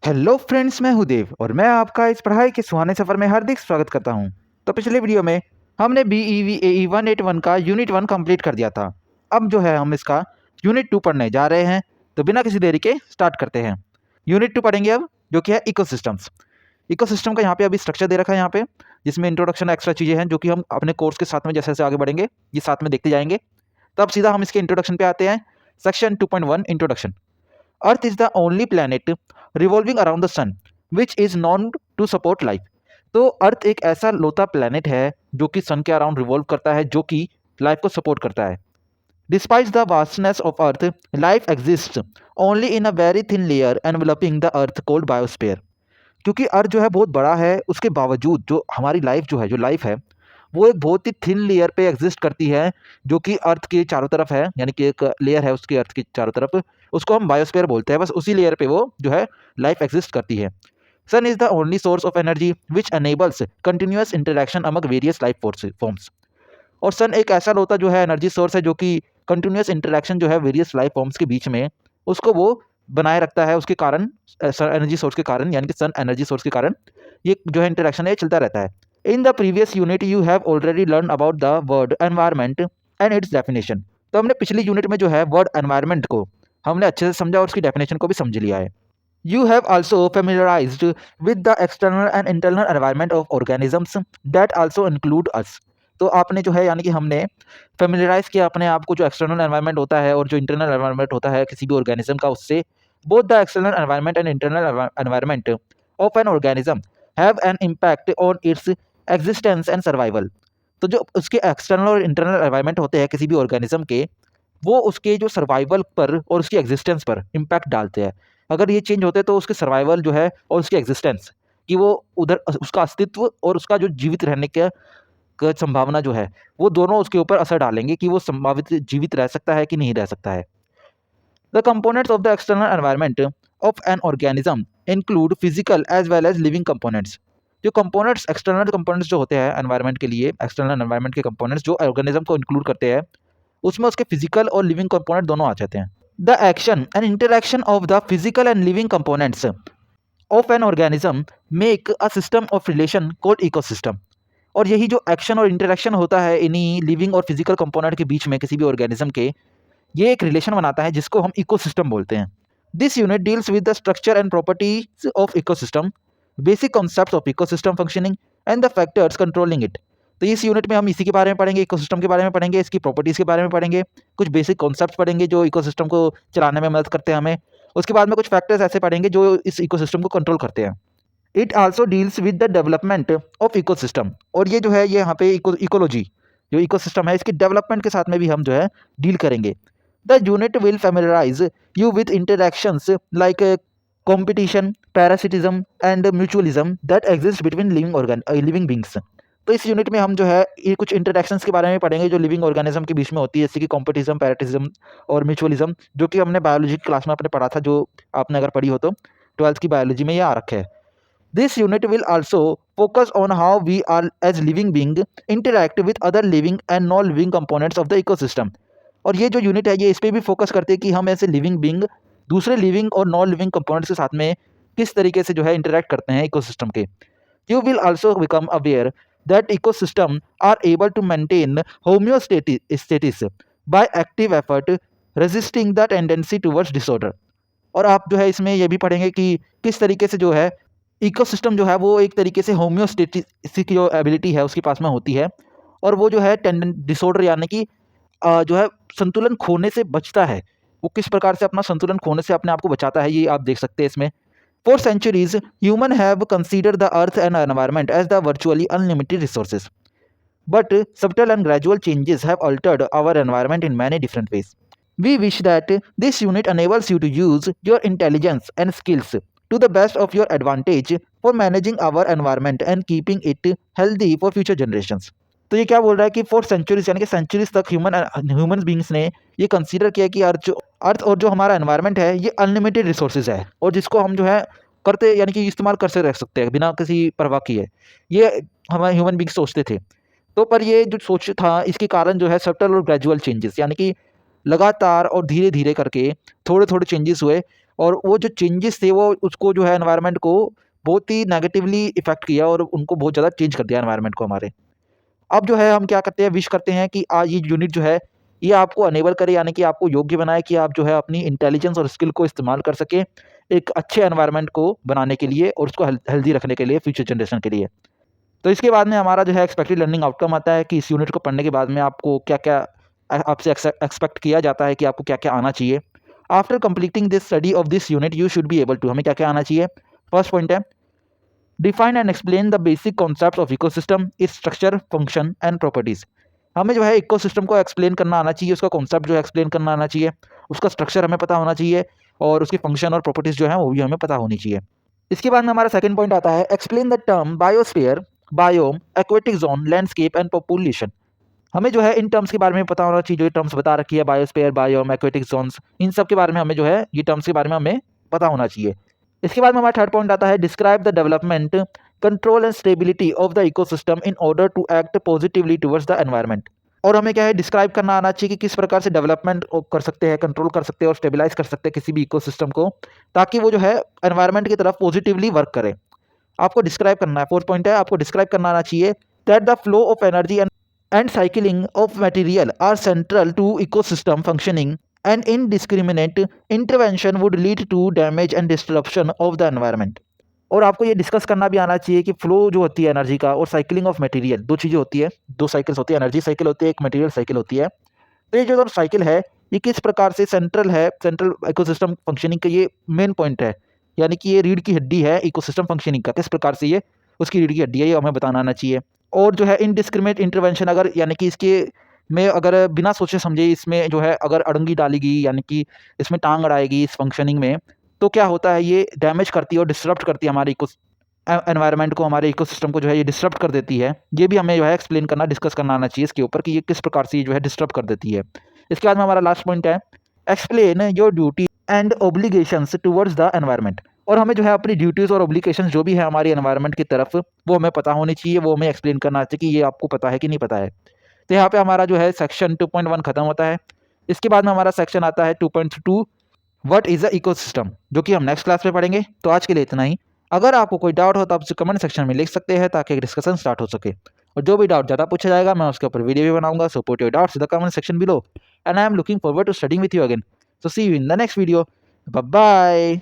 Hello friends, मैं हूँ देव और मैं आपका इस पढ़ाई के सुहाने सफ़र में हार्दिक स्वागत करता हूँ। तो पिछले वीडियो में हमने बी ई वी ए ई 181 का यूनिट 1 कंप्लीट कर दिया था। अब जो है हम इसका यूनिट 2 पढ़ने जा रहे हैं। तो बिना किसी देरी के स्टार्ट करते हैं। यूनिट 2 पढ़ेंगे अब, जो कि है इकोसिस्टम्स। इकोसिस्टम का यहाँ पे अभी स्ट्रक्चर दे रखा है, यहाँ पे जिसमें इंट्रोडक्शन एक्स्ट्रा चीज़ें हैं जो कि हम अपने कोर्स के साथ में जैसे जैसे आगे बढ़ेंगे ये साथ में देखते जाएंगे। तो अब सीधा हम इसके इंट्रोडक्शन पे आते हैं। Section 2.1 introduction. Earth is the only planet revolving around the sun, which is known to support life. तो अर्थ एक ऐसा लोता प्लैनेट है जो कि सन के अराउंड रिवॉल्व करता है, जो कि लाइफ को सपोर्ट करता है। Despite the vastness of earth, life exist only in a very thin layer enveloping the earth cold biosphere. क्योंकि अर्थ जो है बहुत बड़ा है, उसके बावजूद जो हमारी लाइफ जो है, जो लाइफ है, वो एक बहुत ही थिन लेयर पे एग्जिस्ट करती है, जो कि अर्थ के चारों तरफ है। यानी कि एक लेयर है उसकी अर्थ के चारों तरफ, उसको हम बायोस्फीयर बोलते हैं। बस उसी लेयर पे वो जो है लाइफ एग्जिस्ट करती है। Sun is the only source of energy which enables continuous interaction among various life forms. और सन एक ऐसा होता जो है एनर्जी सोर्स है, जो कि कंटिन्यूअस इंटरेक्शन जो है वेरियस लाइफ फॉर्म्स के बीच में, उसको वो बनाए रखता है। उसके कारण एनर्जी सोर्स के कारण, यानी कि सन एनर्जी सोर्स के कारण ये जो है इंटरेक्शन है चलता रहता है। In the previous unit you have already learn about the word environment and it's definition. तो हमने पिछली यूनिट में जो है वर्ड एनवायरमेंट को हमने अच्छे से समझा और उसकी डेफिनेशन को भी समझ लिया है। You have also familiarized with the external and internal environment of organisms that also include us. तो आपने जो है, यानी कि हमने फेमिलराइज किया अपने आप को जो एक्सटर्नल एनवायरनमेंट होता है और जो इंटरनल एनवायरनमेंट होता है किसी भी ऑर्गेनिज्म का, उससे। Both the external environment and internal environment of an organism have an impact on its existence and survival. तो जो उसके एक्सटर्नल और इंटरनल एनवायरनमेंट होते हैं किसी भी ऑर्गेनिज्म के, वो उसके जो सर्वाइवल पर और उसकी एग्जिस्टेंस पर इम्पैक्ट डालते हैं। अगर ये चेंज होते हैं तो उसके सर्वाइवल जो है और उसकी एग्जिस्टेंस कि वो उधर उसका अस्तित्व और उसका जो जीवित रहने का संभावना जो है, वो दोनों उसके ऊपर असर डालेंगे कि वो संभावित जीवित रह सकता है कि नहीं रह सकता है। The components of the external environment of an organism include physical as well as living components. जो कंपोनेंट्स, एक्सटर्नल कंपोनेंट्स जो होते हैं एनवायरनमेंट के लिए, एक्सटर्नल एनवायरनमेंट के कंपोनेंट्स जो ऑर्गेनिज्म को इंक्लूड करते हैं, उसमें उसके फिजिकल और लिविंग कंपोनेंट दोनों आ जाते हैं। The action and interaction of the physical and living components of an organism make a system of relation called ecosystem. और यही जो एक्शन और इंटरेक्शन होता है इन्हीं लिविंग और फिजिकल कंपोनेंट के बीच में किसी भी ऑर्गेनिज्म के, ये एक रिलेशन बनाता है जिसको हम इकोसिस्टम बोलते हैं। This unit deals with the structure and properties of ecosystem, basic concepts of ecosystem functioning and the factors controlling it. तो इस यूनिट में हम इसी के बारे में पढ़ेंगे, इकोसिस्टम के बारे में पढ़ेंगे, इसकी प्रॉपर्टीज़ के बारे में पढ़ेंगे, कुछ बेसिक कॉन्सेप्ट्स पढ़ेंगे जो इकोसिस्टम को चलाने में मदद करते हैं हमें। उसके बाद में कुछ फैक्टर्स ऐसे पढ़ेंगे जो इस इकोसिस्टम को कंट्रोल करते हैं। It also deals with the development of ecosystem. और ये जो है, ये यहाँ पे इकोलॉजी जो इकोसिस्टम है, इसकी डेवलपमेंट के साथ में भी हम जो है डील करेंगे। The unit will familiarise you with interactions like competition, parasitism and mutualism that exist between living beings। तो इस यूनिट में हम जो है ये कुछ इंटरेक्शंस के बारे में पढ़ेंगे जो लिविंग ऑर्गेनिज्म के बीच में होती है, जैसे कि कॉम्पिटिज्म, पैराटिज्म और म्यूचुअलिज्म, जो कि हमने बायोलॉजी की क्लास में आपने पढ़ा था। जो आपने अगर पढ़ी हो तो 12th की बायोलॉजी में ये आ रखे है। This unit will also focus on how we are as living being interact with other living and non living components of the ecosystem. और ये जो यूनिट है ये इस पर भी फोकस करते हैं कि हम ऐसे लिविंग बींग दूसरे लिविंग और नॉन लिविंग कंपोनेंट्स के साथ में किस तरीके से जो है इंटरैक्ट करते हैं इकोसिस्टम के। You will also become aware that ecosystems are able to maintain homeostasis by active effort, resisting the tendency towards disorder। और आप जो है इसमें ये भी पढ़ेंगे कि किस तरीके से जो है इकोसिस्टम जो है वो एक तरीके से होम्योस्टेटिस की जो एबिलिटी है उसके पास में होती है, और वो जो है डिसऑर्डर यानी कि जो है संतुलन खोने से बचता है। वो किस प्रकार से अपना संतुलन खोने से अपने आप को बचाता है, ये आप देख सकते हैं इसमें। For centuries, humans have considered the earth and environment as the virtually unlimited resources. But subtle and gradual changes have altered our environment in many different ways. We wish that this unit enables you to use your intelligence and skills to the best of your advantage for managing our environment and keeping it healthy for future generations. तो ये क्या बोल रहा है कि for centuries यानी कि centuries तक ह्यूमन बींग्स ने ये कंसीडर किया कि अर्थ और जो हमारा एनवायरनमेंट है ये अनलिमिटेड रिसोर्सेज है, और जिसको हम जो है करते यानी कि इस्तेमाल कर से रख सकते हैं बिना किसी परवाह किए। ये हमारे ह्यूमन बींग्स सोचते थे। तो पर ये जो सोच था इसके कारण जो है सब्टल और ग्रेजुअल चेंजेस, यानी कि लगातार और धीरे धीरे करके थोड़े थोड़े चेंजेस हुए, और वो जो चेंजेस थे वो उसको जो है एनवायरनमेंट को बहुत ही नेगेटिवली इफ़ेक्ट किया और उनको बहुत ज़्यादा चेंज कर दिया एनवायरनमेंट को हमारे। अब जो है हम क्या करते हैं, विश करते हैं कि ये यूनिट जो है ये आपको अनेबल करे, यानी कि आपको योग्य बनाए कि आप जो है अपनी इंटेलिजेंस और स्किल को इस्तेमाल कर सकें एक अच्छे एनवायरनमेंट को बनाने के लिए और उसको हेल्दी रखने के लिए फ्यूचर जनरेशन के लिए। तो इसके बाद में हमारा जो है एक्सपेक्टेड लर्निंग आउटकम आता है कि इस यूनिट को पढ़ने के बाद में आपको क्या-क्या आपसे एक्सपेक्ट किया जाता है कि आपको क्या-क्या आना चाहिए। After completing this study of this unit you should be able to, हमें क्या-क्या आना चाहिए। फर्स्ट पॉइंट है, define and explain the basic concepts of ecosystem, its structure, function and properties. हमें जो है इकोसिस्टम को एक्सप्लेन करना आना चाहिए, उसका कॉन्सेप्ट जो है एक्सप्लेन करना आना चाहिए, उसका स्ट्रक्चर हमें पता होना चाहिए और उसकी फंक्शन और प्रॉपर्टीज जो है वो भी हमें पता होनी चाहिए। इसके बाद में हमारा सेकंड पॉइंट आता है, explain the term biosphere, biome, aquatic zone, landscape and population. हमें जो है इन टर्म्स के बारे में पता होना चाहिए, जो ये टर्म्स बता रखी है बायोस्फीयर, बायोम, एक्वेटिक जोन्स, इन सब के बारे में हमें जो है ये टर्म्स के बारे में हमें पता होना चाहिए। इसके बाद में हमारा थर्ड पॉइंट आता है, describe the development, control and stability of the ecosystem in order to act positively towards the environment. और हमें क्या है, डिस्क्राइब करना आना चाहिए कि किस प्रकार से डेवलपमेंट कर सकते हैं, कंट्रोल कर सकते हैं और स्टेबलाइज कर सकते हैं किसी भी इकोसिस्टम को, ताकि वो जो है एनवायरनमेंट की तरफ पॉजिटिवली वर्क करे। आपको डिस्क्राइब करना है। फोर्थ पॉइंट है, आपको डिस्क्राइब करना आना चाहिए that the flow of energy and cycling of material are central to ecosystem functioning and indiscriminate intervention would lead to damage and disruption of the environment. और आपको ये डिस्कस करना भी आना चाहिए कि फ्लो जो होती है एनर्जी का और साइकिलिंग ऑफ मटेरियल, दो चीज़ें होती है, दो साइकिल्स होती है, एनर्जी साइकिल होती है, एक मटेरियल साइकिल होती है। तो ये जो साइकिल है ये किस प्रकार से सेंट्रल है, सेंट्रल इकोसिस्टम फंक्शनिंग का ये मेन पॉइंट है, यानी कि ये रीढ़ की हड्डी है इकोसिस्टम फंक्शनिंग का, किस प्रकार से ये उसकी रीढ़ की हड्डी है, ये हमें बताना आना चाहिए। और जो है इनडिस्क्रिमिनेट इंटरवेंशन, अगर यानी कि इसके में अगर बिना सोचे समझे इसमें जो है अगर अड़ंगी डाली गई, यानी कि इसमें टांग अड़ाएगी इस फंक्शनिंग में, तो क्या होता है, ये डैमेज करती है और डिस्टर्ब करती है हमारे एनवायरनमेंट को, हमारे इकोसिस्टम को जो है ये डिस्टर्ब कर देती है। ये भी हमें जो है एक्सप्लेन करना, डिस्कस करना आना चाहिए इसके ऊपर कि ये किस प्रकार से ये जो है डिस्टर्ब कर देती है। इसके बाद में हमारा लास्ट पॉइंट है, explain your duty and obligations towards the environment. और हमें जो है अपनी ड्यूटीज़ और ऑब्लिगेशंस जो भी है हमारी एनवायरनमेंट की तरफ, वो हमें पता होनी चाहिए, वो हमें एक्सप्लेन करना चाहिए कि ये आपको पता है कि नहीं पता है। तो यहाँ पे हमारा जो है सेक्शन 2.1 खत्म होता है। इसके बाद में हमारा सेक्शन आता है 2.2, व्हाट इज़ अ इकोसिस्टम, जो कि हम नेक्स्ट क्लास में पढ़ेंगे। तो आज के लिए इतना ही। अगर आपको कोई डाउट हो तो आप उसे कमेंट सेक्शन में लिख सकते हैं ताकि एक डिस्कशन स्टार्ट हो सके। और जो भी डाउट ज़्यादा पूछा जाएगा मैं उसके ऊपर वीडियो भी बनाऊंगा। So put your doubts in the comment section below and I am looking forward to studying with you again. So see you in the next video. Bye bye.